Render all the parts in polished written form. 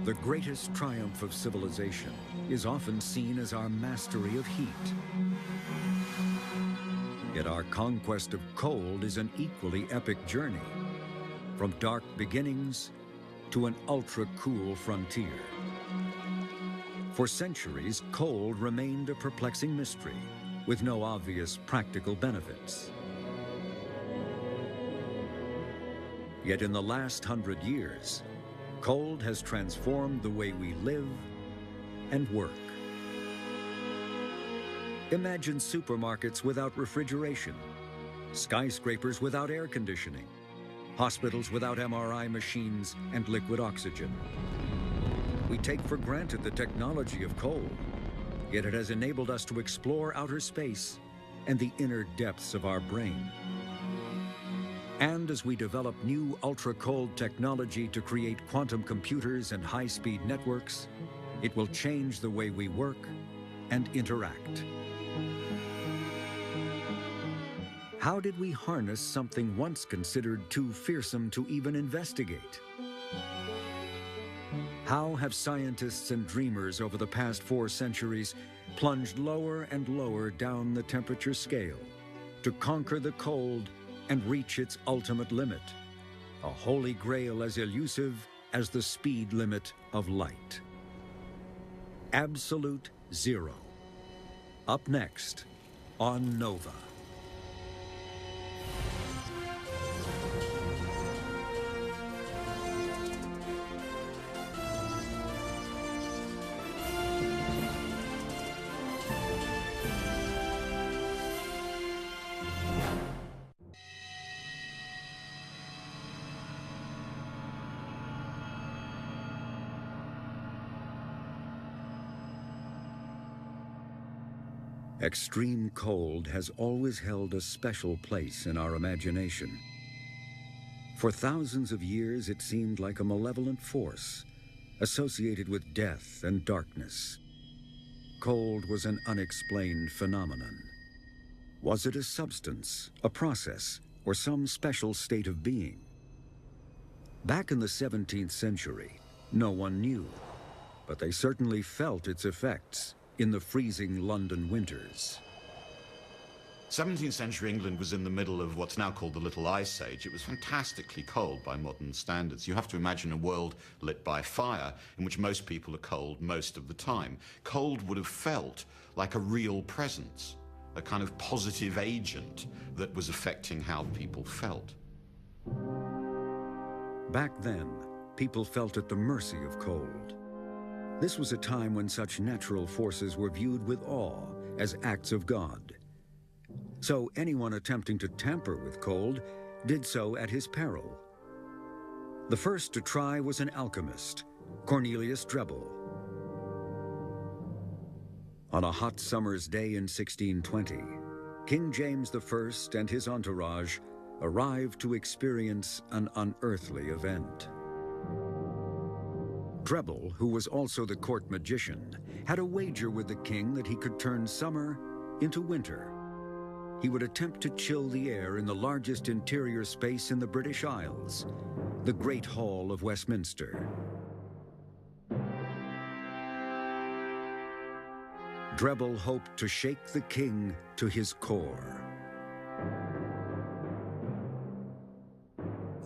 The greatest triumph of civilization is often seen as our mastery of heat. Yet our conquest of cold is an equally epic journey, from dark beginnings to an ultra-cool frontier. For centuries, cold remained a perplexing mystery, with no obvious practical benefits. Yet in the last 100 years, cold has transformed the way we live and work. Imagine supermarkets without refrigeration, skyscrapers without air conditioning, hospitals without MRI machines and liquid oxygen. We take for granted the technology of coal, yet it has enabled us to explore outer space and the inner depths of our brain. And as we develop new ultra-cold technology to create quantum computers and high-speed networks, it will change the way we work and interact. How did we harness something once considered too fearsome to even investigate? How have scientists and dreamers over the past 4 centuries plunged lower and lower down the temperature scale to conquer the cold and reach its ultimate limit, a holy grail as elusive as the speed limit of light? Absolute Zero. Up next on Nova. Extreme cold has always held a special place in our imagination. For thousands of years, it seemed like a malevolent force associated with death and darkness. Cold was an unexplained phenomenon. Was it a substance, a process, or some special state of being? Back in the 17th century, no one knew, but they certainly felt its effects in the freezing London winters. 17th century England was in the middle of what's now called the Little Ice Age. It was fantastically cold by modern standards. You have to imagine a world lit by fire in which most people are cold most of the time. Cold would have felt like a real presence, a kind of positive agent that was affecting how people felt. Back then, people felt at the mercy of cold. This was a time when such natural forces were viewed with awe as acts of God. So anyone attempting to tamper with cold did so at his peril. The first to try was an alchemist, Cornelius Drebbel. On a hot summer's day in 1620, King James I and his entourage arrived to experience an unearthly event. Drebbel, who was also the court magician, had a wager with the king that he could turn summer into winter. He would attempt to chill the air in the largest interior space in the British Isles, the Great Hall of Westminster. Drebbel hoped to shake the king to his core.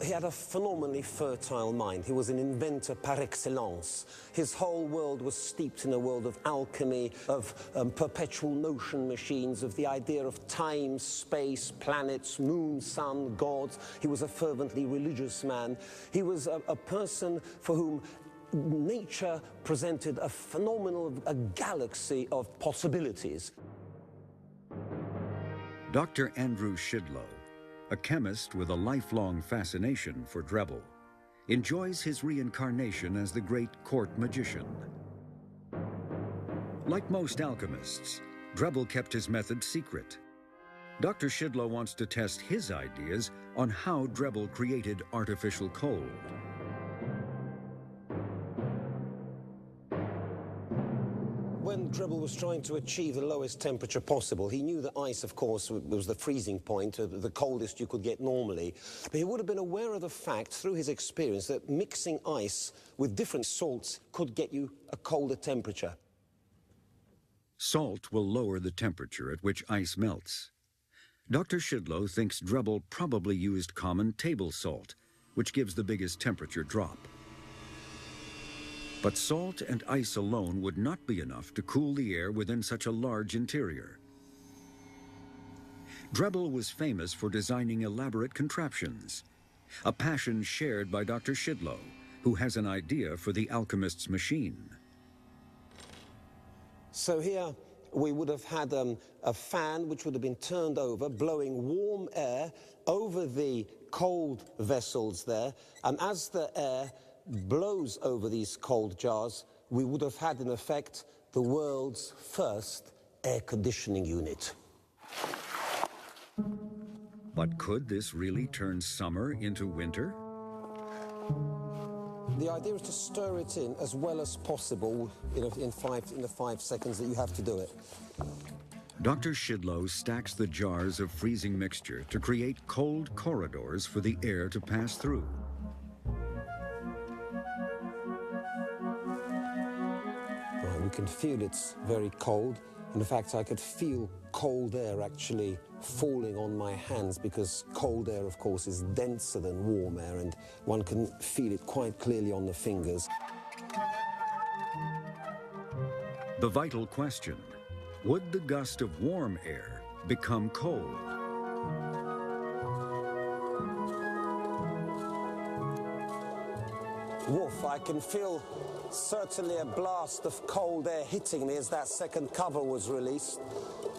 He had a phenomenally fertile mind. He was an inventor par excellence. His whole world was steeped in a world of alchemy, of perpetual motion machines, of the idea of time, space, planets, moon, sun, gods. He was a fervently religious man. He was a person for whom nature presented a a galaxy of possibilities. Dr. Andrew Shidlow, a chemist with a lifelong fascination for Drebbel, enjoys his reincarnation as the great court magician. Like most alchemists, Drebbel kept his method secret. Dr. Shidlow wants to test his ideas on how Drebbel created artificial cold. When Drebel was trying to achieve the lowest temperature possible. He knew that ice, of course, was the freezing point, the coldest you could get normally. But he would have been aware of the fact, through his experience, that mixing ice with different salts could get you a colder temperature. Salt will lower the temperature at which ice melts. Dr. Shidlow thinks Drebel probably used common table salt, which gives the biggest temperature drop. But salt and ice alone would not be enough to cool the air within such a large interior. Drebel was famous for designing elaborate contraptions, a passion shared by Dr. Shidlow, who has an idea for the alchemist's machine. So here we would have had a fan which would have been turned over, blowing warm air over the cold vessels there, and as the air blows over these cold jars, we would have had, in effect, the world's first air conditioning unit. But could this really turn summer into winter? The idea is to stir it in as well as possible in the 5 seconds that you have to do it. Dr. Shidlow stacks the jars of freezing mixture to create cold corridors for the air to pass through. Right, we can feel it's very cold. In fact, I could feel cold air actually falling on my hands, because cold air, of course, is denser than warm air, and one can feel it quite clearly on the fingers. The vital question: would the gust of warm air become cold? Woof, I can feel certainly a blast of cold air hitting me as that second cover was released.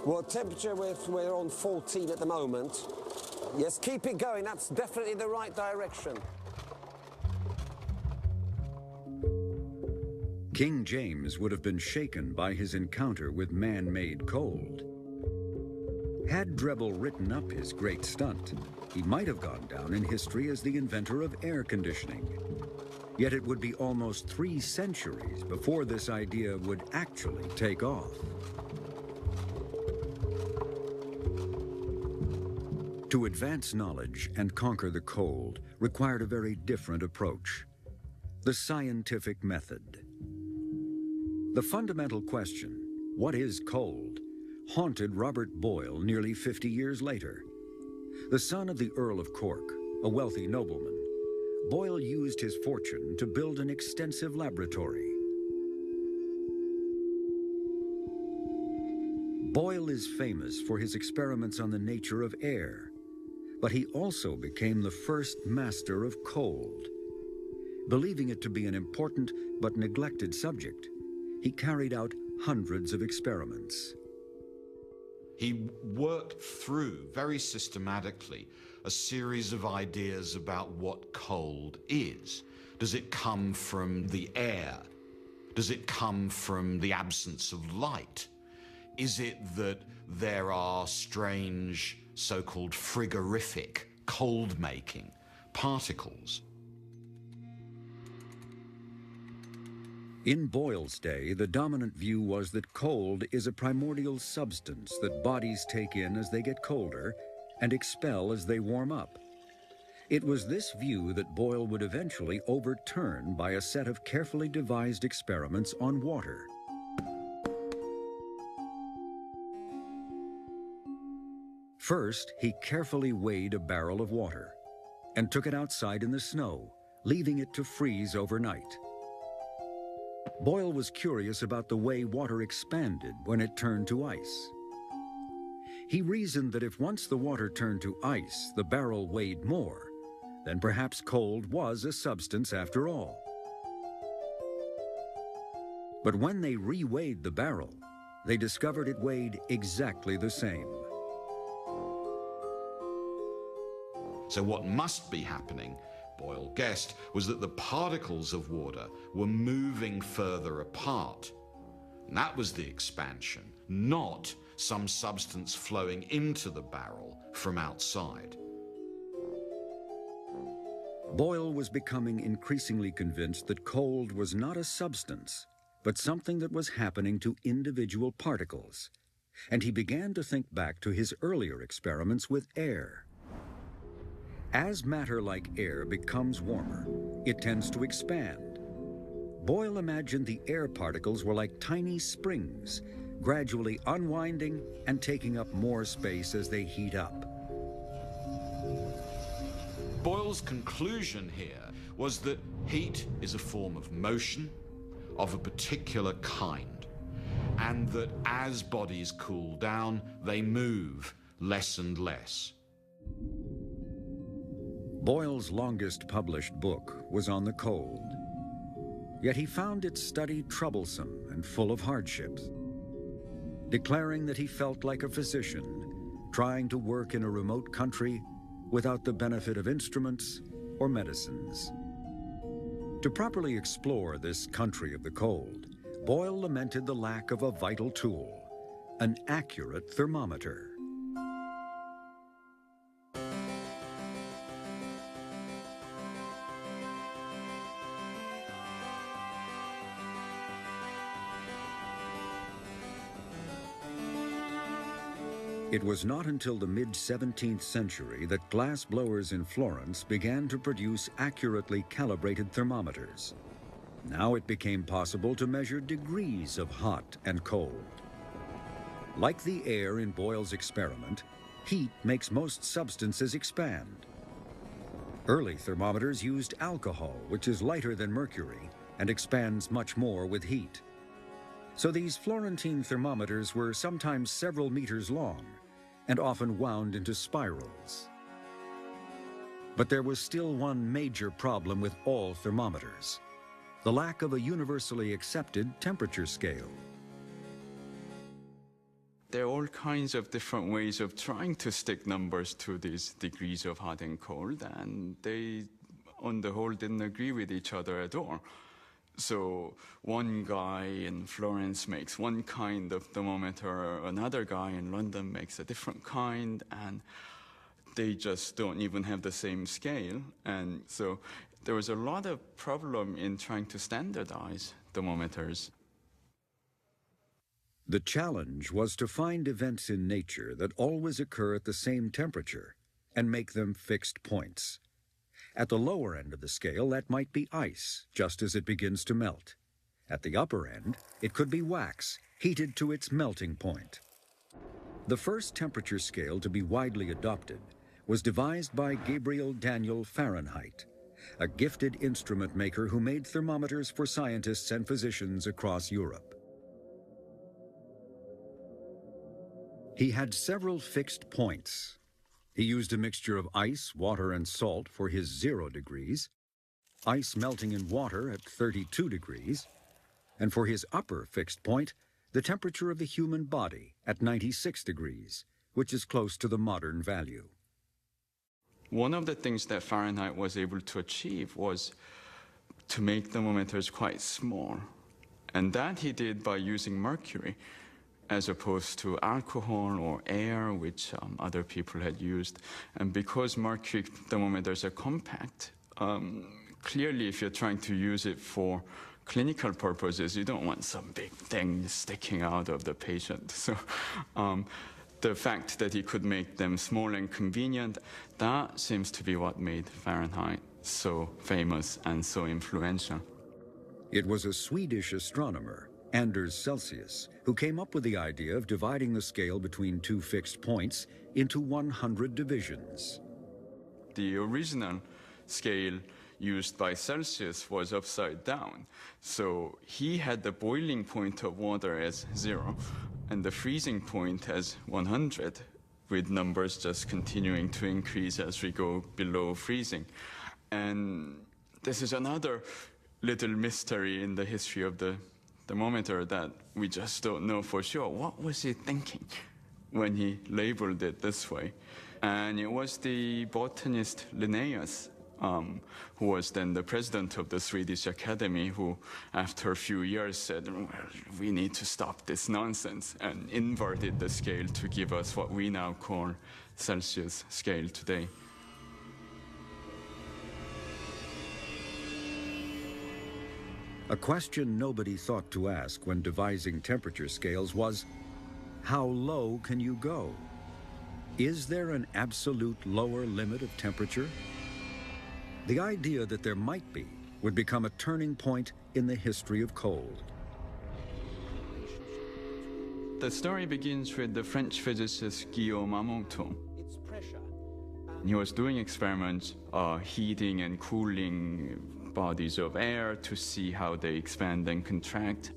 Well, temperature, we're on 14 at the moment. Yes, keep it going, that's definitely the right direction. King James would have been shaken by his encounter with man-made cold. Had Drebel written up his great stunt, he might have gone down in history as the inventor of air conditioning. Yet it would be almost 3 centuries before this idea would actually take off. To advance knowledge and conquer the cold required a very different approach: the scientific method. The fundamental question, what is cold, haunted Robert Boyle nearly 50 years later. The son of the Earl of Cork, a wealthy nobleman, Boyle used his fortune to build an extensive laboratory. Boyle is famous for his experiments on the nature of air, but he also became the first master of cold. Believing it to be an important but neglected subject, he carried out hundreds of experiments. He worked through, very systematically, a series of ideas about what cold is. Does it come from the air? Does it come from the absence of light? Is it that there are strange, so-called frigorific, cold-making particles? In Boyle's day, the dominant view was that cold is a primordial substance that bodies take in as they get colder and expel as they warm up. It was this view that Boyle would eventually overturn by a set of carefully devised experiments on water. First, he carefully weighed a barrel of water and took it outside in the snow, leaving it to freeze overnight. Boyle was curious about the way water expanded when it turned to ice. He reasoned that if once the water turned to ice, the barrel weighed more, then perhaps cold was a substance after all. But when they re-weighed the barrel, they discovered it weighed exactly the same. So what must be happening, Boyle guessed, was that the particles of water were moving further apart. And that was the expansion, not some substance flowing into the barrel from outside. Boyle was becoming increasingly convinced that cold was not a substance, but something that was happening to individual particles, and he began to think back to his earlier experiments with air. As matter like air becomes warmer, it tends to expand. Boyle imagined the air particles were like tiny springs, gradually unwinding and taking up more space as they heat up. Boyle's conclusion here was that heat is a form of motion of a particular kind, and that as bodies cool down, they move less and less. Boyle's longest published book was on the cold. Yet he found its study troublesome and full of hardships, declaring that he felt like a physician trying to work in a remote country without the benefit of instruments or medicines. To properly explore this country of the cold, Boyle lamented the lack of a vital tool, an accurate thermometer. It was not until the mid-17th century that glass blowers in Florence began to produce accurately calibrated thermometers. Now it became possible to measure degrees of hot and cold. Like the air in Boyle's experiment, heat makes most substances expand. Early thermometers used alcohol, which is lighter than mercury and expands much more with heat. So these Florentine thermometers were sometimes several meters long and often wound into spirals. But there was still one major problem with all thermometers: the lack of a universally accepted temperature scale. There are all kinds of different ways of trying to stick numbers to these degrees of hot and cold, and they, on the whole, didn't agree with each other at all. So one guy in Florence makes one kind of thermometer, another guy in London makes a different kind, and they just don't even have the same scale. And so there was a lot of problem in trying to standardize thermometers. The challenge was to find events in nature that always occur at the same temperature and make them fixed points. At the lower end of the scale, that might be ice, just as it begins to melt. At the upper end, it could be wax, heated to its melting point. The first temperature scale to be widely adopted was devised by Gabriel Daniel Fahrenheit, a gifted instrument maker who made thermometers for scientists and physicians across Europe. He had several fixed points. He used a mixture of ice, water, and salt for his 0 degrees, ice melting in water at 32 degrees, and for his upper fixed point, the temperature of the human body at 96 degrees, which is close to the modern value. One of the things that Fahrenheit was able to achieve was to make thermometers quite small, and that he did by using mercury, as opposed to alcohol or air, which other people had used. And because mercury thermometers are compact, clearly if you're trying to use it for clinical purposes, you don't want some big thing sticking out of the patient. So the fact that he could make them small and convenient, that seems to be what made Fahrenheit so famous and so influential. It was a Swedish astronomer, Anders Celsius, who came up with the idea of dividing the scale between two fixed points into 100 divisions. The original scale used by Celsius was upside down. So he had the boiling point of water as 0 and the freezing point as 100, with numbers just continuing to increase as we go below freezing. And this is another little mystery in the history of the thermometer that we just don't know for sure. What was he thinking when he labeled it this way? And it was the botanist Linnaeus, who was then the president of the Swedish Academy, who after a few years said, well, we need to stop this nonsense, and inverted the scale to give us what we now call Celsius scale today. A question nobody thought to ask when devising temperature scales was, how low can you go? Is there an absolute lower limit of temperature? The idea that there might be would become a turning point in the history of cold. The story begins with the French physicist Guillaume Amonton. It's pressure. He was doing experiments, heating and cooling bodies of air to see how they expand and contract.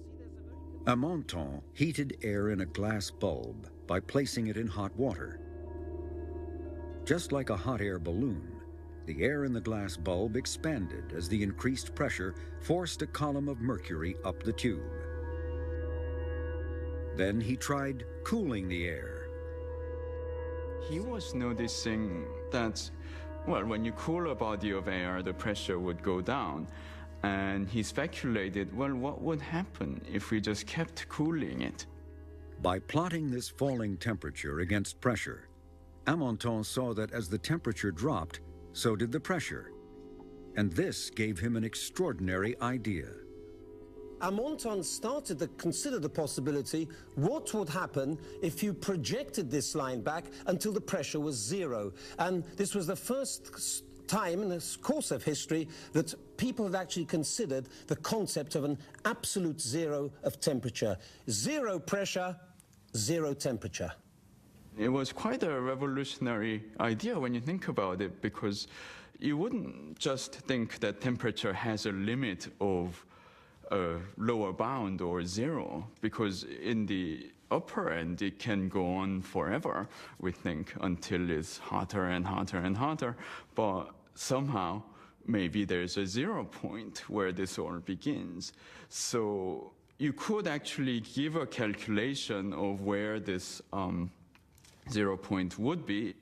Amonton heated air in a glass bulb by placing it in hot water. Just like a hot air balloon, the air in the glass bulb expanded as the increased pressure forced a column of mercury up the tube. Then he tried cooling the air. He was noticing that, well, when you cool a body of air, the pressure would go down. And he speculated, well, what would happen if we just kept cooling it? By plotting this falling temperature against pressure, Amonton saw that as the temperature dropped, so did the pressure. And this gave him an extraordinary idea. Amonton started to consider the possibility, what would happen if you projected this line back until the pressure was zero? And this was the first time in the course of history that people had actually considered the concept of an absolute zero of temperature. Zero pressure, zero temperature. It was quite a revolutionary idea when you think about it, because you wouldn't just think that temperature has a limit of a lower bound or zero, because in the upper end it can go on forever, we think, until it's hotter and hotter and hotter. But somehow maybe there's a 0 point where this all begins. So you could actually give a calculation of where this 0 point would be.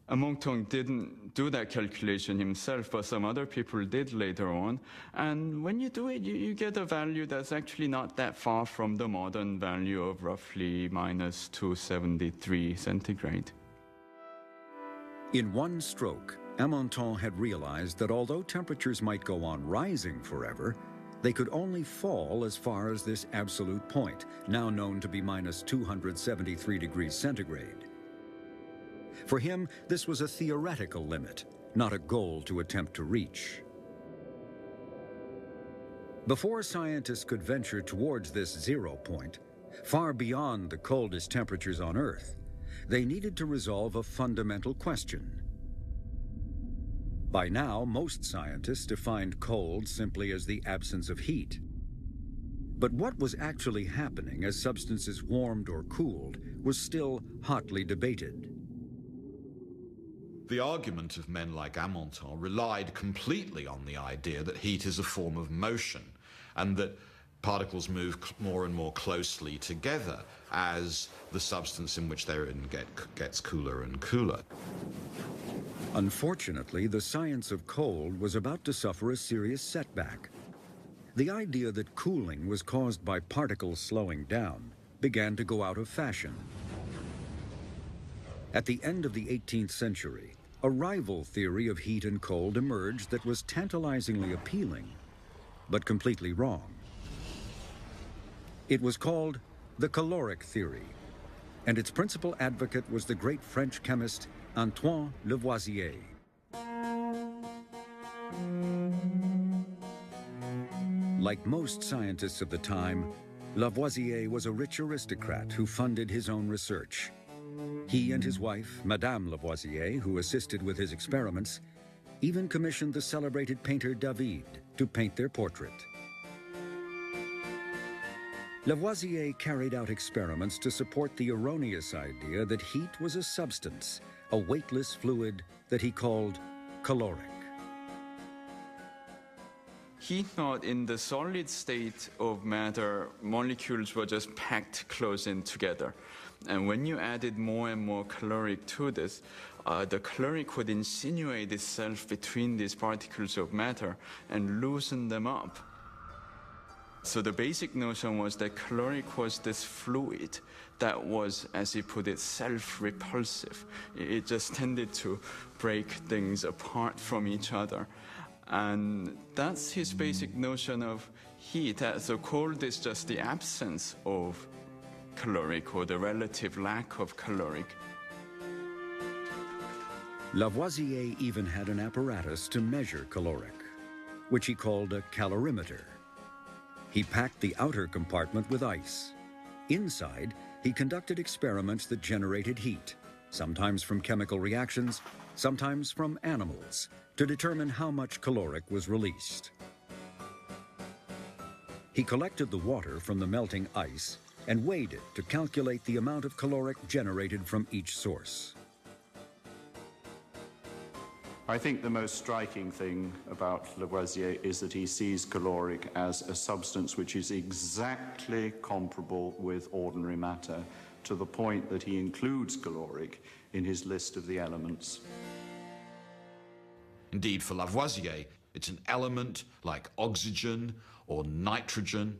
Amonton didn't do that calculation himself, but some other people did later on. And when you do it, you get a value that's actually not that far from the modern value of roughly minus 273 centigrade. In one stroke, Amonton had realized that although temperatures might go on rising forever, they could only fall as far as this absolute point, now known to be minus 273 degrees centigrade. For him, this was a theoretical limit, not a goal to attempt to reach. Before scientists could venture towards this 0 point, far beyond the coldest temperatures on Earth, they needed to resolve a fundamental question. By now, most scientists defined cold simply as the absence of heat. But what was actually happening as substances warmed or cooled was still hotly debated. The argument of men like Amonton relied completely on the idea that heat is a form of motion and that particles move more and more closely together as the substance in which they're in gets cooler and cooler. Unfortunately, the science of cold was about to suffer a serious setback. The idea that cooling was caused by particles slowing down began to go out of fashion. At the end of the 18th century, a rival theory of heat and cold emerged that was tantalizingly appealing, but completely wrong. It was called the caloric theory, and its principal advocate was the great French chemist Antoine Lavoisier. Like most scientists of the time, Lavoisier was a rich aristocrat who funded his own research. He and his wife, Madame Lavoisier, who assisted with his experiments, even commissioned the celebrated painter David to paint their portrait. Lavoisier carried out experiments to support the erroneous idea that heat was a substance, a weightless fluid that he called caloric. He thought in the solid state of matter, molecules were just packed close in together. And when you added more and more caloric to this, the caloric would insinuate itself between these particles of matter and loosen them up. So the basic notion was that caloric was this fluid that was, as he put it, self-repulsive. It just tended to break things apart from each other. And that's his basic notion of heat. So cold is just the absence of caloric or the relative lack of caloric. Lavoisier even had an apparatus to measure caloric, which he called a calorimeter. He packed the outer compartment with ice. Inside, he conducted experiments that generated heat, sometimes from chemical reactions, sometimes from animals, to determine how much caloric was released. He collected the water from the melting ice and weighed it to calculate the amount of caloric generated from each source. I think the most striking thing about Lavoisier is that he sees caloric as a substance which is exactly comparable with ordinary matter, to the point that he includes caloric in his list of the elements. Indeed, for Lavoisier, it's an element like oxygen or nitrogen.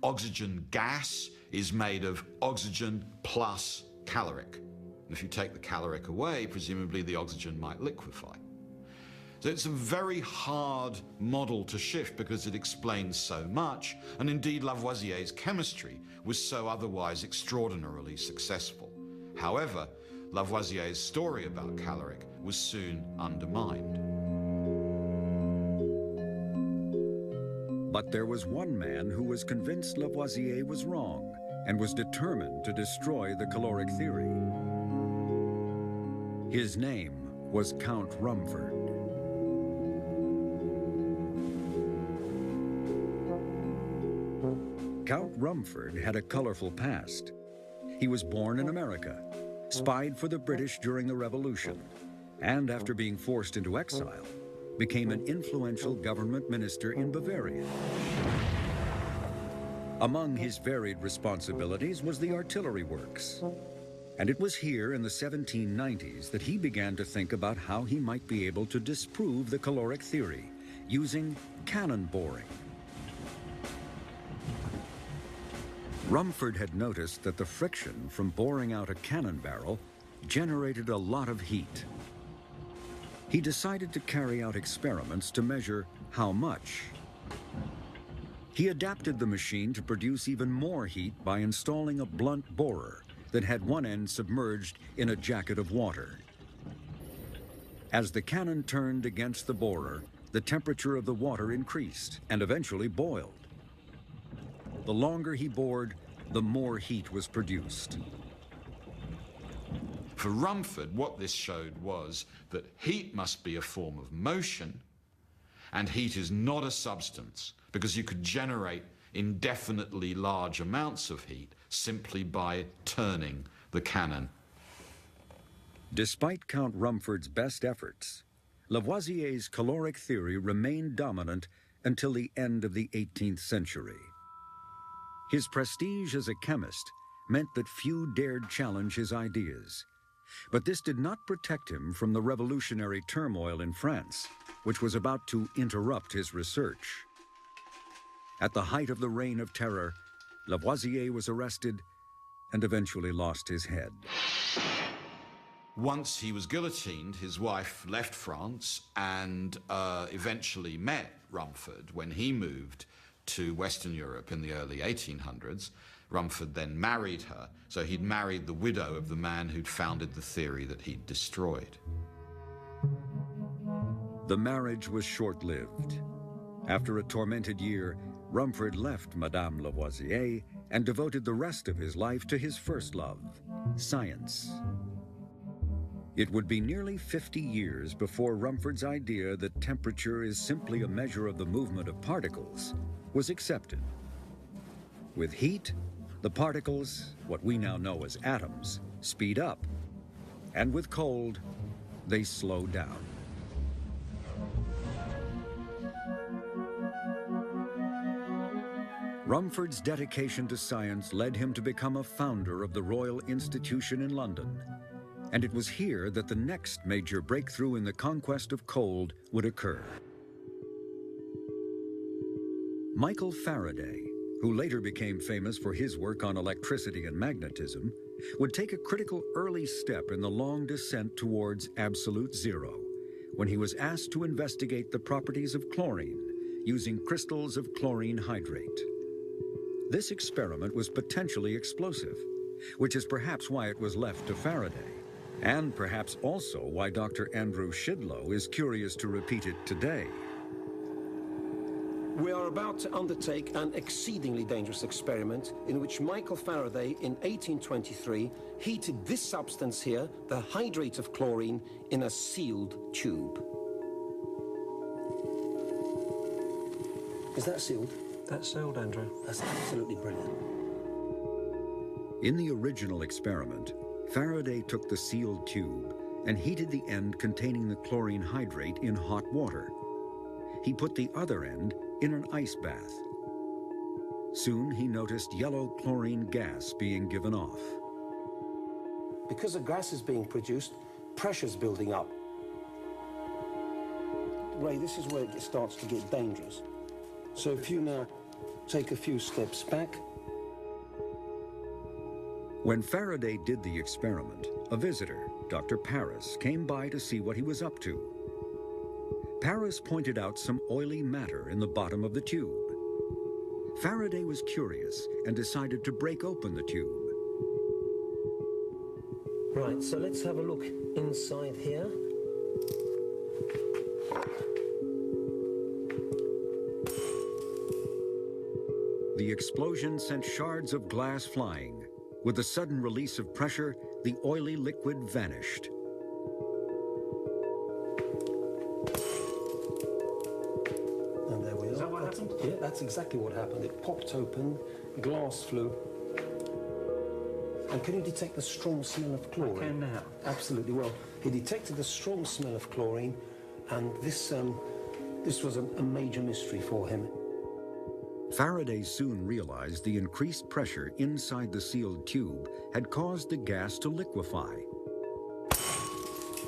Oxygen gas is made of oxygen plus caloric. And if you take the caloric away, presumably the oxygen might liquefy. So it's a very hard model to shift because it explains so much, and indeed Lavoisier's chemistry was so otherwise extraordinarily successful. However, Lavoisier's story about caloric was soon undermined. But there was one man who was convinced Lavoisier was wrong and was determined to destroy the caloric theory. His name was Count Rumford. Count Rumford had a colorful past. He was born in America, spied for the British during the Revolution, and after being forced into exile, became an influential government minister in Bavaria. Among his varied responsibilities was the artillery works. And it was here in the 1790s that he began to think about how he might be able to disprove the caloric theory using cannon boring. Rumford had noticed that the friction from boring out a cannon barrel generated a lot of heat. He decided to carry out experiments to measure how much. He adapted the machine to produce even more heat by installing a blunt borer that had one end submerged in a jacket of water. As the cannon turned against the borer, the temperature of the water increased and eventually boiled. The longer he bored, the more heat was produced. For Rumford, what this showed was that heat must be a form of motion, and heat is not a substance, because you could generate indefinitely large amounts of heat simply by turning the cannon. Despite Count Rumford's best efforts, Lavoisier's caloric theory remained dominant until the end of the 18th century. His prestige as a chemist meant that few dared challenge his ideas. But this did not protect him from the revolutionary turmoil in France, which was about to interrupt his research. At the height of the Reign of Terror, Lavoisier was arrested and eventually lost his head. Once he was guillotined, his wife left France and eventually met Rumford when he moved to Western Europe in the early 1800s. Rumford then married her, so he'd married the widow of the man who'd founded the theory that he'd destroyed. The marriage was short-lived. After a tormented year, Rumford left Madame Lavoisier and devoted the rest of his life to his first love, science. It would be nearly 50 years before Rumford's idea that temperature is simply a measure of the movement of particles was accepted. With heat, the particles, what we now know as atoms, speed up, and with cold, they slow down. Rumford's dedication to science led him to become a founder of the Royal Institution in London, and it was here that the next major breakthrough in the conquest of cold would occur. Michael Faraday, who later became famous for his work on electricity and magnetism, would take a critical early step in the long descent towards absolute zero when he was asked to investigate the properties of chlorine using crystals of chlorine hydrate. This experiment was potentially explosive, which is perhaps why it was left to Faraday, and perhaps also why Dr. Andrew Shidlow is curious to repeat it today. We are about to undertake an exceedingly dangerous experiment in which Michael Faraday in 1823 heated this substance here, the hydrate of chlorine, in a sealed tube. Is that sealed? That's sealed, Andrew. That's absolutely brilliant. In the original experiment, Faraday took the sealed tube and heated the end containing the chlorine hydrate in hot water. He put the other end in an ice bath. Soon he noticed yellow chlorine gas being given off. Because a gas is being produced, pressure's building up. Ray, this is where it starts to get dangerous. So if you now take a few steps back. When Faraday did the experiment, a visitor, Dr. Paris, came by to see what he was up to. Paris pointed out some oily matter in the bottom of the tube. Faraday was curious and decided to break open the tube. Right, so let's have a look inside here. The explosion sent shards of glass flying. With the sudden release of pressure, the oily liquid vanished. And there we are. Is that what happened? Yeah, that's exactly what happened. It popped open, glass flew. And can you detect the strong smell of chlorine? I can now. Absolutely. Well, he detected the strong smell of chlorine, and this was a major mystery for him. Faraday soon realized the increased pressure inside the sealed tube had caused the gas to liquefy.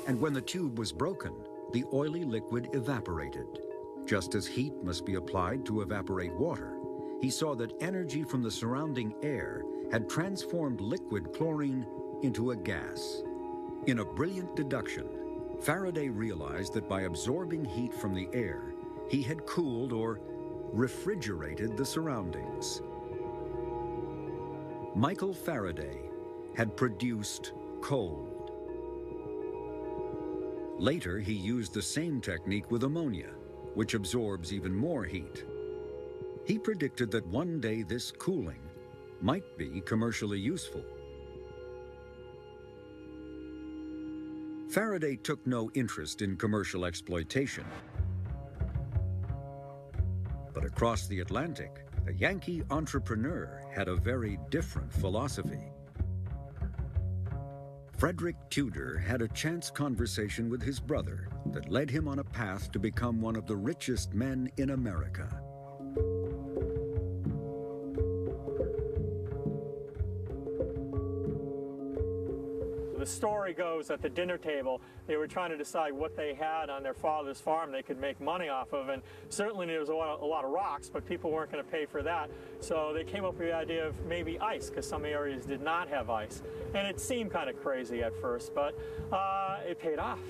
And when the tube was broken, the oily liquid evaporated. Just as heat must be applied to evaporate water, he saw that energy from the surrounding air had transformed liquid chlorine into a gas. In a brilliant deduction, Faraday realized that by absorbing heat from the air, he had cooled or refrigerated the surroundings. Michael Faraday had produced cold. Later, he used the same technique with ammonia, which absorbs even more heat. He predicted that one day this cooling might be commercially useful. Faraday took no interest in commercial exploitation. But across the Atlantic, a Yankee entrepreneur had a very different philosophy. Frederick Tudor had a chance conversation with his brother that led him on a path to become one of the richest men in America. The story goes at the dinner table, they were trying to decide what they had on their father's farm they could make money off of, and certainly there was a lot of rocks, but people weren't going to pay for that. So they came up with the idea of maybe ice, because some areas did not have ice. And it seemed kind of crazy at first, but it paid off.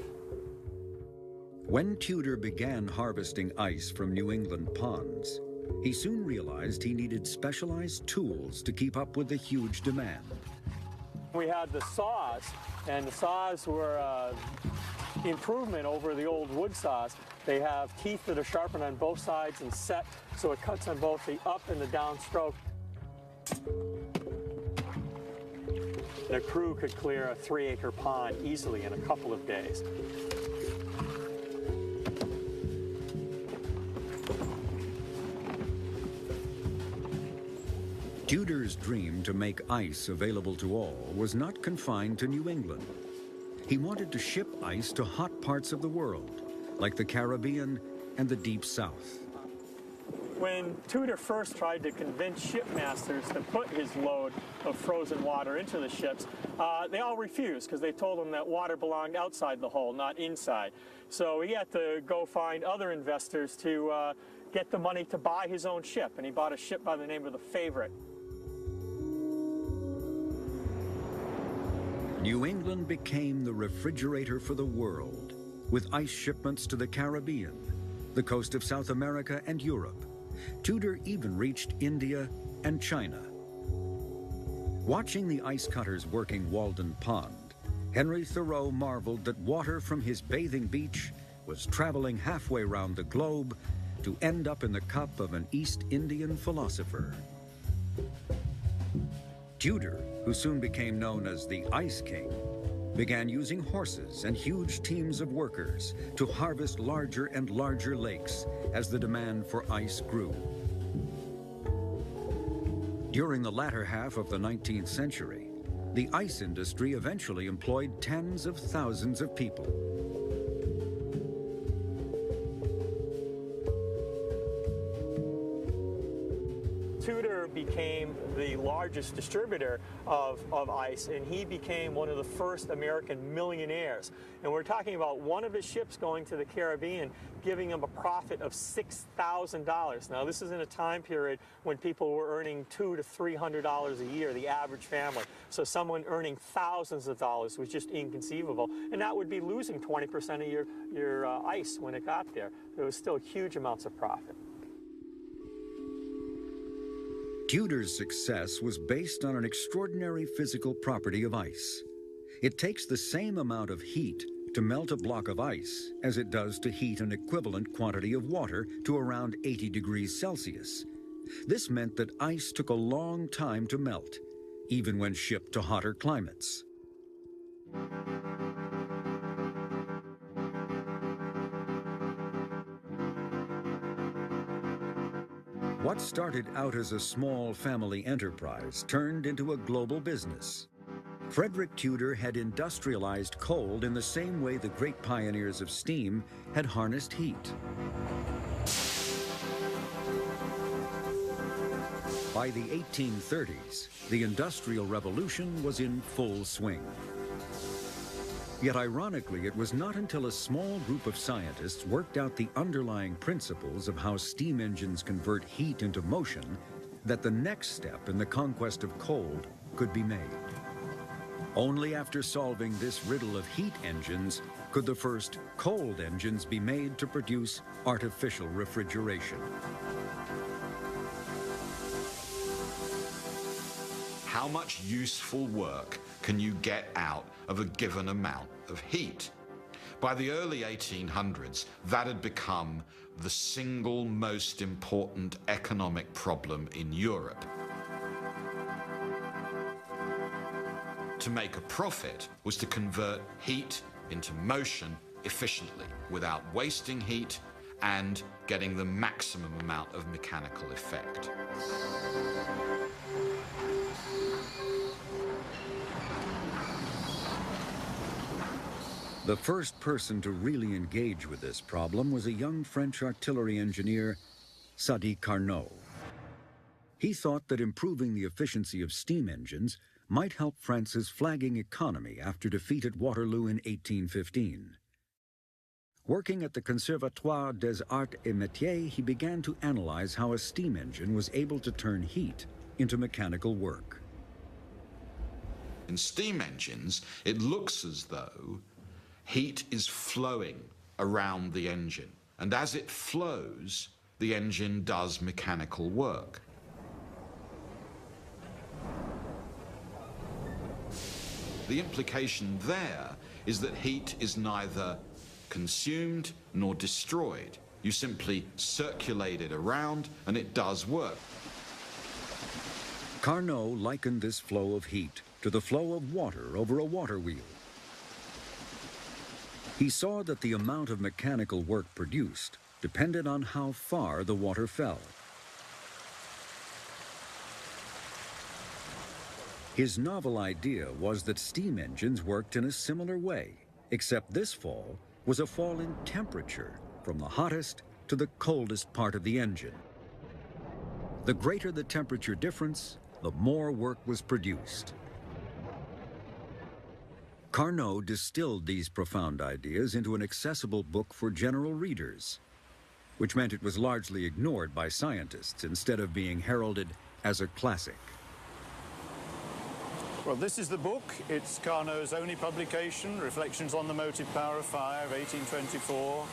When Tudor began harvesting ice from New England ponds, he soon realized he needed specialized tools to keep up with the huge demand. We had the saws, and the saws were improvement over the old wood saws. They have teeth that are sharpened on both sides and set, so it cuts on both the up and the down stroke. The crew could clear a 3-acre pond easily in a couple of days. Tudor's dream to make ice available to all was not confined to New England. He wanted to ship ice to hot parts of the world, like the Caribbean and the Deep South. When Tudor first tried to convince shipmasters to put his load of frozen water into the ships, they all refused because they told him that water belonged outside the hull, not inside. So he had to go find other investors to get the money to buy his own ship, and he bought a ship by the name of the Favorite. New England became the refrigerator for the world, with ice shipments to the Caribbean, the coast of South America and Europe. Tudor even reached India and China. Watching the ice cutters working Walden Pond, Henry Thoreau marveled that water from his bathing beach was traveling halfway round the globe to end up in the cup of an East Indian philosopher. Tudor, who soon became known as the Ice King, began using horses and huge teams of workers to harvest larger and larger lakes as the demand for ice grew. During the latter half of the 19th century, the ice industry eventually employed tens of thousands of people. Tudor became the largest distributor of ice, and he became one of the first American millionaires. And we're talking about one of his ships going to the Caribbean, giving him a profit of $6,000. Now, this is in a time period when people were earning $200 to $300 a year, the average family. So someone earning thousands of dollars was just inconceivable. And that would be losing 20% of your ice when it got there. There was still huge amounts of profit. Tudor's success was based on an extraordinary physical property of ice. It takes the same amount of heat to melt a block of ice as it does to heat an equivalent quantity of water to around 80 degrees Celsius. This meant that ice took a long time to melt, even when shipped to hotter climates. What started out as a small family enterprise turned into a global business. Frederick Tudor had industrialized coal in the same way the great pioneers of steam had harnessed heat. By the 1830s, the Industrial Revolution was in full swing. Yet ironically, it was not until a small group of scientists worked out the underlying principles of how steam engines convert heat into motion that the next step in the conquest of coal could be made. Only after solving this riddle of heat engines could the first cold engines be made to produce artificial refrigeration. How much useful work can you get out of a given amount of heat? By the early 1800s, that had become the single most important economic problem in Europe. To make a profit was to convert heat into motion efficiently, without wasting heat and getting the maximum amount of mechanical effect. The first person to really engage with this problem was a young French artillery engineer, Sadi Carnot. He thought that improving the efficiency of steam engines might help France's flagging economy after defeat at Waterloo in 1815. Working at the Conservatoire des Arts et Métiers, he began to analyze how a steam engine was able to turn heat into mechanical work. In steam engines, it looks as though heat is flowing around the engine, and as it flows, the engine does mechanical work. The implication there is that heat is neither consumed nor destroyed. You simply circulate it around and it does work. Carnot likened this flow of heat to the flow of water over a water wheel. He saw that the amount of mechanical work produced depended on how far the water fell. His novel idea was that steam engines worked in a similar way, except this fall was a fall in temperature from the hottest to the coldest part of the engine. The greater the temperature difference, the more work was produced. Carnot distilled these profound ideas into an accessible book for general readers, which meant it was largely ignored by scientists instead of being heralded as a classic. Well, this is the book. It's Carnot's only publication, Reflections on the Motive Power of Fire of 1824.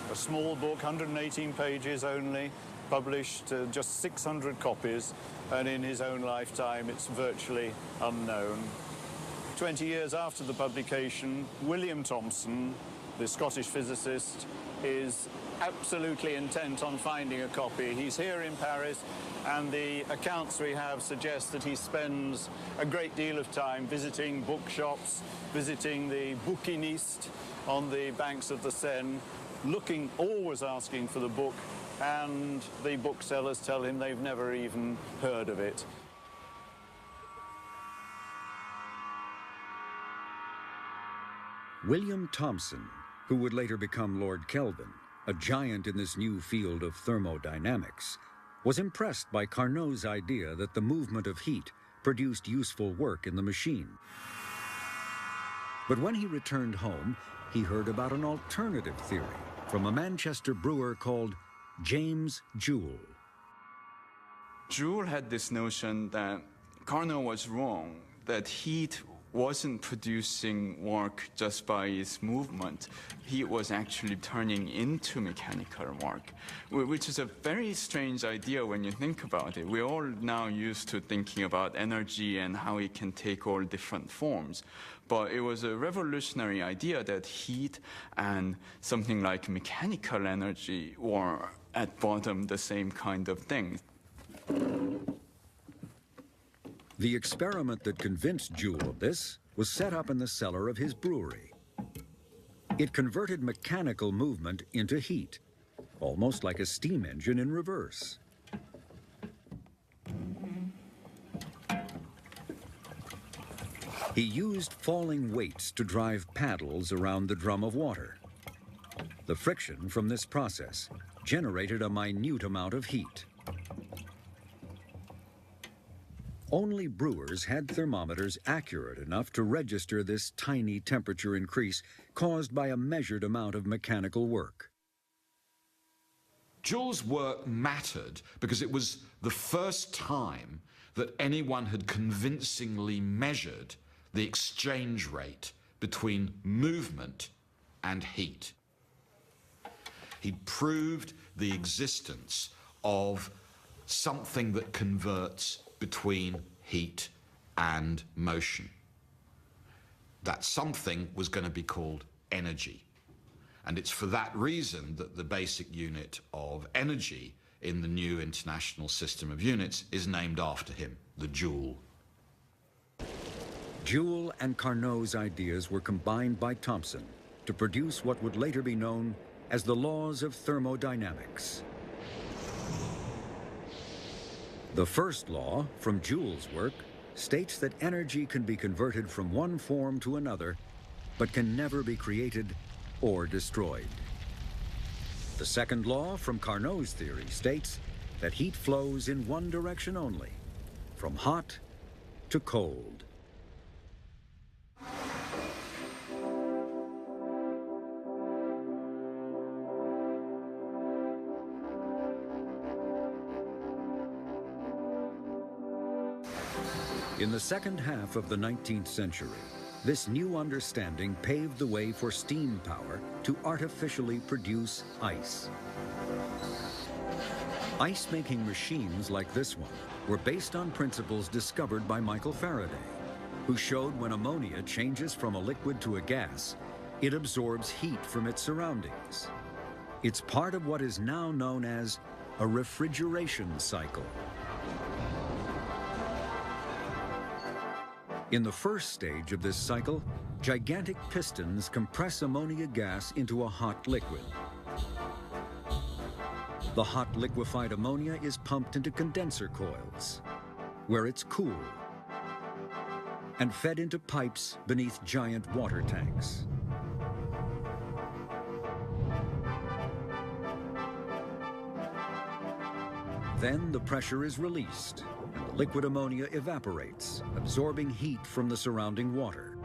A small book, 118 pages only, published just 600 copies, and in his own lifetime it's virtually unknown. 20 years after the publication, William Thomson, the Scottish physicist, is absolutely intent on finding a copy. He's here in Paris, and the accounts we have suggest that he spends a great deal of time visiting bookshops, visiting the bouquiniste on the banks of the Seine, looking, always asking for the book, and the booksellers tell him they've never even heard of it. William Thomson, who would later become Lord Kelvin, a giant in this new field of thermodynamics, was impressed by Carnot's idea that the movement of heat produced useful work in the machine. But when he returned home, he heard about an alternative theory from a Manchester brewer called James Joule. Joule had this notion that Carnot was wrong, that heat wasn't producing work just by its movement. Heat was actually turning into mechanical work, which is a very strange idea when you think about it. We're all now used to thinking about energy and how it can take all different forms. But it was a revolutionary idea that heat and something like mechanical energy were at bottom the same kind of thing. The experiment that convinced Joule of this was set up in the cellar of his brewery. It converted mechanical movement into heat, almost like a steam engine in reverse. He used falling weights to drive paddles around the drum of water. The friction from this process generated a minute amount of heat. Only brewers had thermometers accurate enough to register this tiny temperature increase caused by a measured amount of mechanical work. Joule's work mattered because it was the first time that anyone had convincingly measured the exchange rate between movement and heat. He'd proved the existence of something that converts between heat and motion. That something was going to be called energy. And it's for that reason that the basic unit of energy in the new international system of units is named after him, the joule. Joule and Carnot's ideas were combined by Thomson to produce what would later be known as the laws of thermodynamics. The first law, from Joule's work, states that energy can be converted from one form to another, but can never be created or destroyed. The second law, from Carnot's theory, states that heat flows in one direction only, from hot to cold. In the second half of the 19th century, this new understanding paved the way for steam power to artificially produce ice. Ice-making machines like this one were based on principles discovered by Michael Faraday, who showed when ammonia changes from a liquid to a gas, it absorbs heat from its surroundings. It's part of what is now known as a refrigeration cycle. In the first stage of this cycle, gigantic pistons compress ammonia gas into a hot liquid. The hot liquefied ammonia is pumped into condenser coils, where it's cooled and fed into pipes beneath giant water tanks. Then the pressure is released, and the liquid ammonia evaporates, absorbing heat from the surrounding water.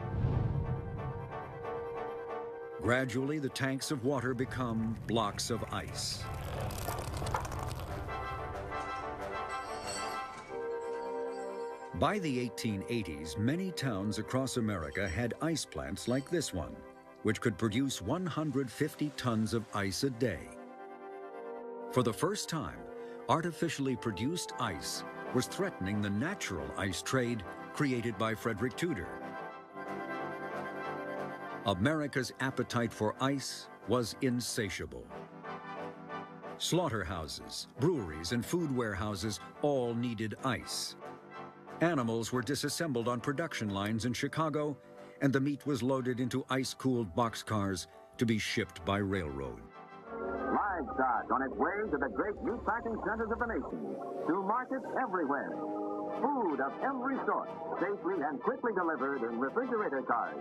Gradually, the tanks of water become blocks of ice. By the 1880s, many towns across America had ice plants like this one, which could produce 150 tons of ice a day. For the first time, artificially produced ice was threatening the natural ice trade created by Frederick Tudor. America's appetite for ice was insatiable. Slaughterhouses, breweries, and food warehouses all needed ice. Animals were disassembled on production lines in Chicago, and the meat was loaded into ice-cooled boxcars to be shipped by railroad. Livestock on its way to the great meat-packing centers of the nation, to markets everywhere. Food of every sort, safely and quickly delivered in refrigerator cars.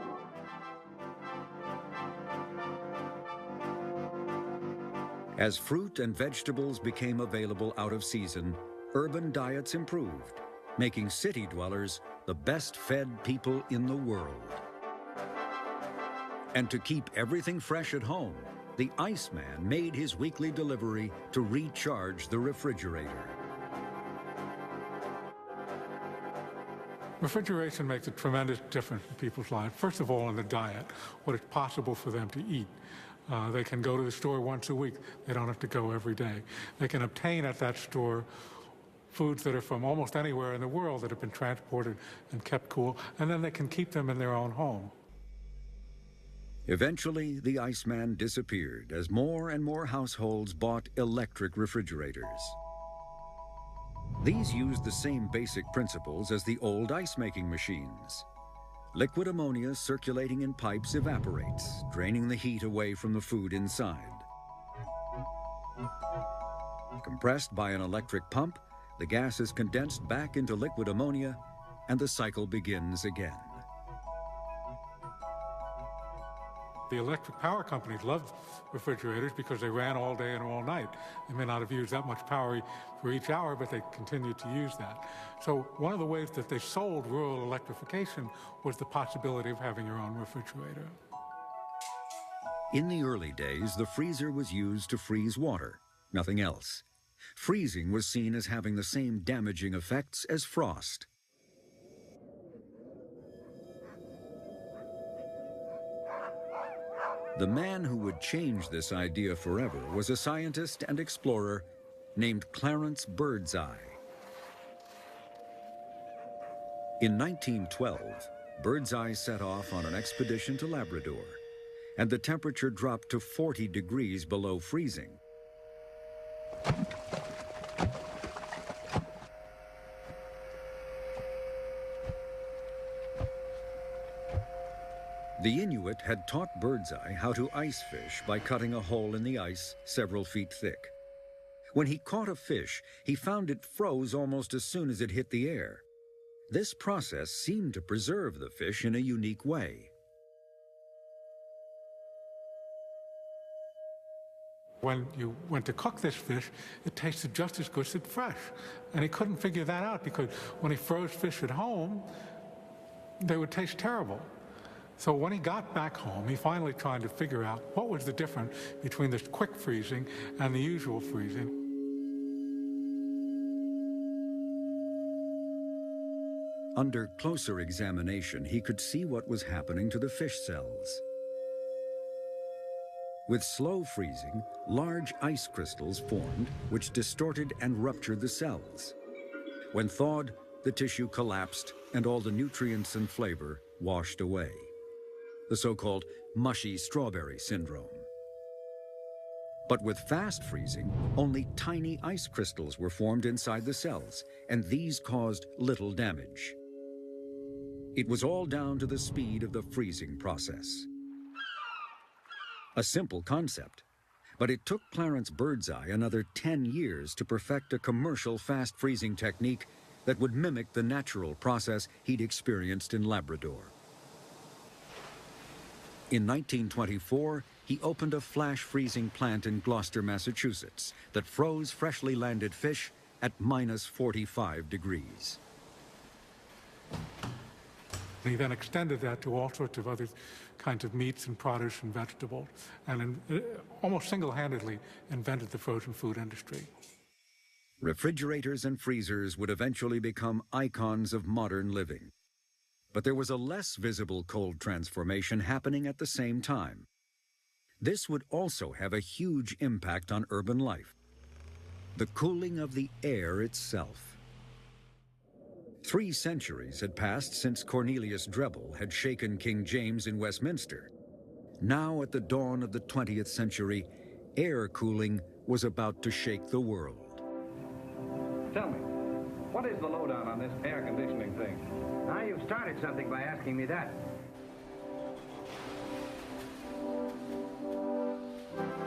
As fruit and vegetables became available out of season, urban diets improved, making city dwellers the best-fed people in the world. And to keep everything fresh at home, the Iceman made his weekly delivery to recharge the refrigerator. Refrigeration makes a tremendous difference in people's lives. First of all, in the diet, what is possible for them to eat. They can go to the store once a week. They don't have to go every day. They can obtain at that store foods that are from almost anywhere in the world that have been transported and kept cool, and then they can keep them in their own home. Eventually, the Iceman disappeared as more and more households bought electric refrigerators. These used the same basic principles as the old ice-making machines. Liquid ammonia circulating in pipes evaporates, draining the heat away from the food inside. Compressed by an electric pump, the gas is condensed back into liquid ammonia, and the cycle begins again. The electric power companies loved refrigerators because they ran all day and all night. They may not have used that much power for each hour, but they continued to use that. So one of the ways that they sold rural electrification was the possibility of having your own refrigerator. In the early days, the freezer was used to freeze water, nothing else. Freezing was seen as having the same damaging effects as frost. The man who would change this idea forever was a scientist and explorer named Clarence Birdseye. In 1912, Birdseye set off on an expedition to Labrador, and the temperature dropped to 40 degrees below freezing. The Inuit had taught Birdseye how to ice fish by cutting a hole in the ice several feet thick. When he caught a fish, he found it froze almost as soon as it hit the air. This process seemed to preserve the fish in a unique way. When you went to cook this fish, it tasted just as good as fresh. And he couldn't figure that out because when he froze fish at home, they would taste terrible. So when he got back home, he finally tried to figure out what was the difference between this quick freezing and the usual freezing. Under closer examination, he could see what was happening to the fish cells. With slow freezing, large ice crystals formed, which distorted and ruptured the cells. When thawed, the tissue collapsed and all the nutrients and flavor washed away. The so-called mushy strawberry syndrome. But with fast freezing, only tiny ice crystals were formed inside the cells, and these caused little damage. It was all down to the speed of the freezing process. A simple concept, but it took Clarence Birdseye another 10 years to perfect a commercial fast freezing technique that would mimic the natural process he'd experienced in Labrador. In 1924, he opened a flash freezing plant in Gloucester, Massachusetts, that froze freshly landed fish at minus 45 degrees. He then extended that to all sorts of other kinds of meats and produce and vegetables, and almost single-handedly invented the frozen food industry. Refrigerators and freezers would eventually become icons of modern living. But there was a less visible cold transformation happening at the same time. This would also have a huge impact on urban life: the cooling of the air itself. 3 centuries had passed since Cornelius Drebbel had shaken King James in Westminster. Now, at the dawn of the 20th century, air cooling was about to shake the world. Tell me, what is the lowdown on this air conditioning thing? Now you've started something by asking me that.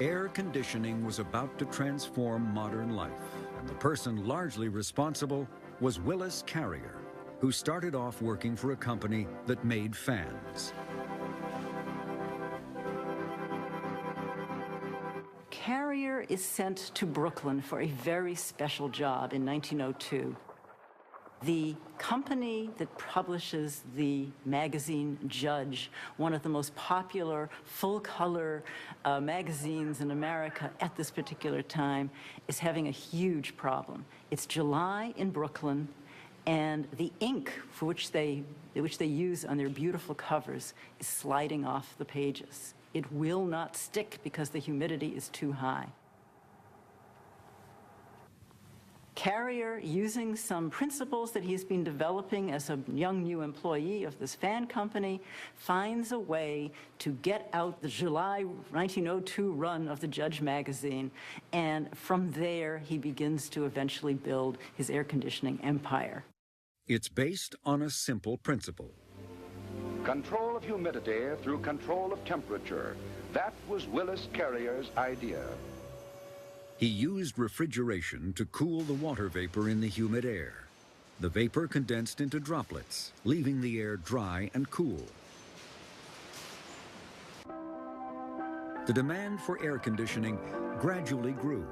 Air conditioning was about to transform modern life, and the person largely responsible was Willis Carrier, who started off working for a company that made fans. Carrier is sent to Brooklyn for a very special job in 1902. The company that publishes the magazine Judge, one of the most popular full-color magazines in America at this particular time, is having a huge problem. It's July in Brooklyn, and the ink for which they use on their beautiful covers is sliding off the pages. It will not stick because the humidity is too high. Carrier, using some principles that he's been developing as a young new employee of this fan company, finds a way to get out the July 1902 run of the Judge magazine, and from there he begins to eventually build his air conditioning empire. It's based on a simple principle. Control of humidity through control of temperature. That was Willis Carrier's idea. He used refrigeration to cool the water vapor in the humid air. The vapor condensed into droplets, leaving the air dry and cool. The demand for air conditioning gradually grew.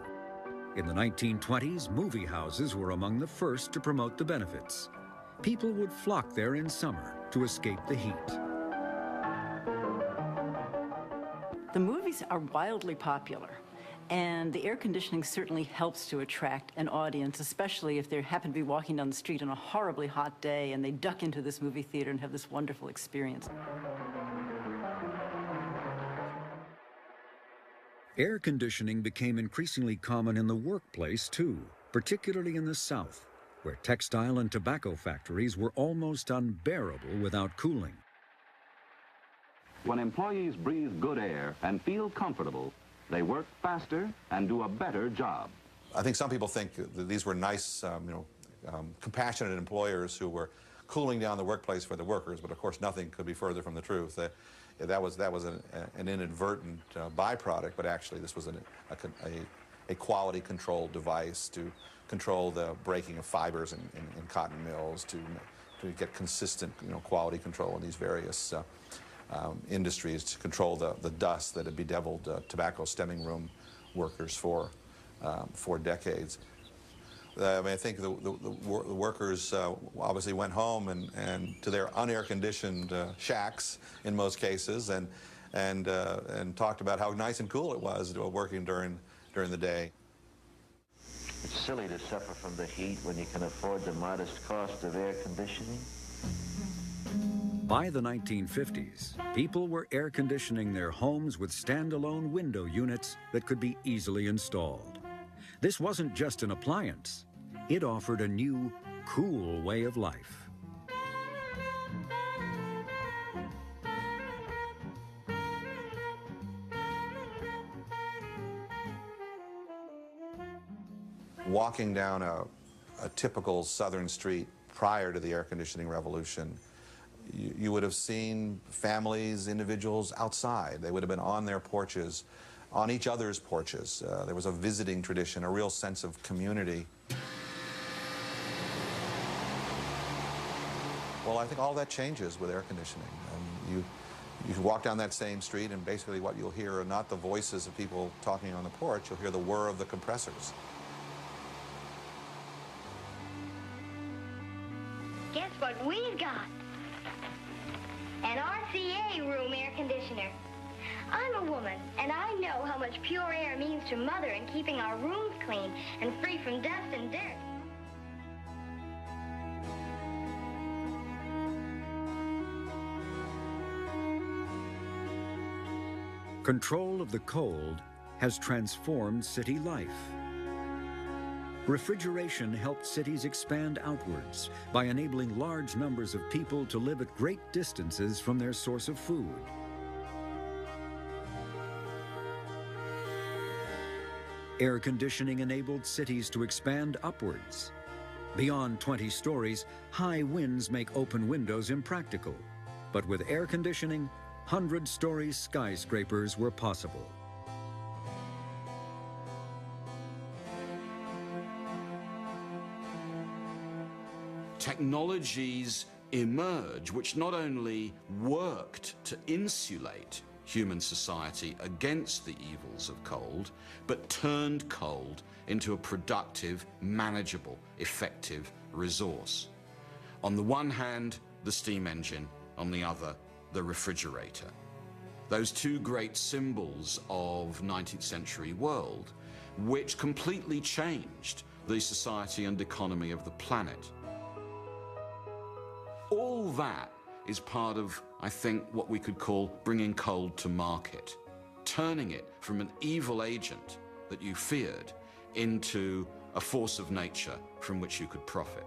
In the 1920s, movie houses were among the first to promote the benefits. People would flock there in summer to escape the heat. The movies are wildly popular, and the air conditioning certainly helps to attract an audience, especially if they happen to be walking down the street on a horribly hot day and they duck into this movie theater and have this wonderful experience. Air conditioning became increasingly common in the workplace, too, particularly in the South, where textile and tobacco factories were almost unbearable without cooling. When employees breathe good air and feel comfortable, they work faster and do a better job. I think some people think that these were nice, compassionate employers who were cooling down the workplace for the workers, but of course nothing could be further from the truth. That was an inadvertent byproduct, but actually this was a quality control device to control the breaking of fibers in cotton mills, to get consistent quality control in these various industries, to control the dust that had bedeviled tobacco stemming room workers for decades. I think the workers obviously went home and to their unair-conditioned shacks in most cases, and talked about how nice and cool it was working during the day. It's silly to suffer from the heat when you can afford the modest cost of air conditioning. By the 1950s, people were air conditioning their homes with standalone window units that could be easily installed. This wasn't just an appliance. It offered a new, cool way of life. Walking down a typical southern street prior to the air conditioning revolution, you would have seen families, individuals outside. They would have been on their porches, on each other's porches. There was a visiting tradition, a real sense of community. Well, I think all that changes with air conditioning. You walk down that same street, and basically what you'll hear are not the voices of people talking on the porch, you'll hear the whir of the compressors. Guess what we've got? An RCA room air conditioner. I'm a woman, and I know how much pure air means to Mother in keeping our rooms clean and free from dust and dirt. Control of the cold has transformed city life. Refrigeration helped cities expand outwards by enabling large numbers of people to live at great distances from their source of food. Air conditioning enabled cities to expand upwards. Beyond 20 stories, high winds make open windows impractical. But with air conditioning, 100-story skyscrapers were possible. Technologies emerge which not only worked to insulate human society against the evils of cold, but turned cold into a productive, manageable, effective resource. On the one hand, the steam engine, on the other, the refrigerator. Those two great symbols of 19th century world, which completely changed the society and economy of the planet. All that is part of, I think, what we could call bringing cold to market, turning it from an evil agent that you feared into a force of nature from which you could profit.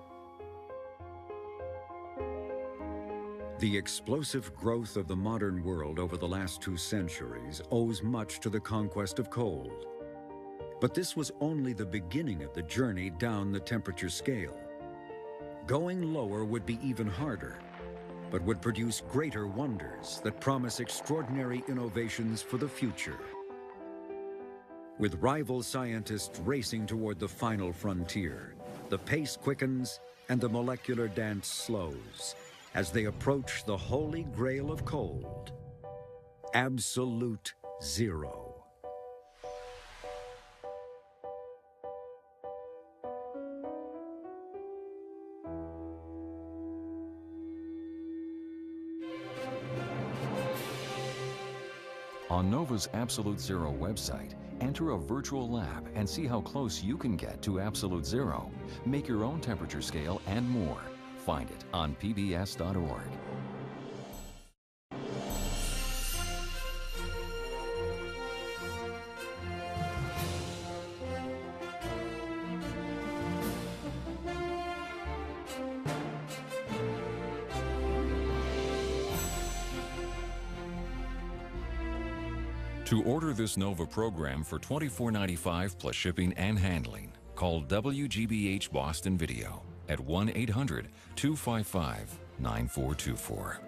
The explosive growth of the modern world over the last 2 centuries owes much to the conquest of cold. But this was only the beginning of the journey down the temperature scale. Going lower would be even harder, but would produce greater wonders that promise extraordinary innovations for the future. With rival scientists racing toward the final frontier, the pace quickens and the molecular dance slows as they approach the holy grail of cold, absolute zero. On NOVA's Absolute Zero website, enter a virtual lab and see how close you can get to absolute zero. Make your own temperature scale and more. Find it on pbs.org. To order this NOVA program for $24.95 plus shipping and handling, call WGBH Boston Video at 1-800-255-9424.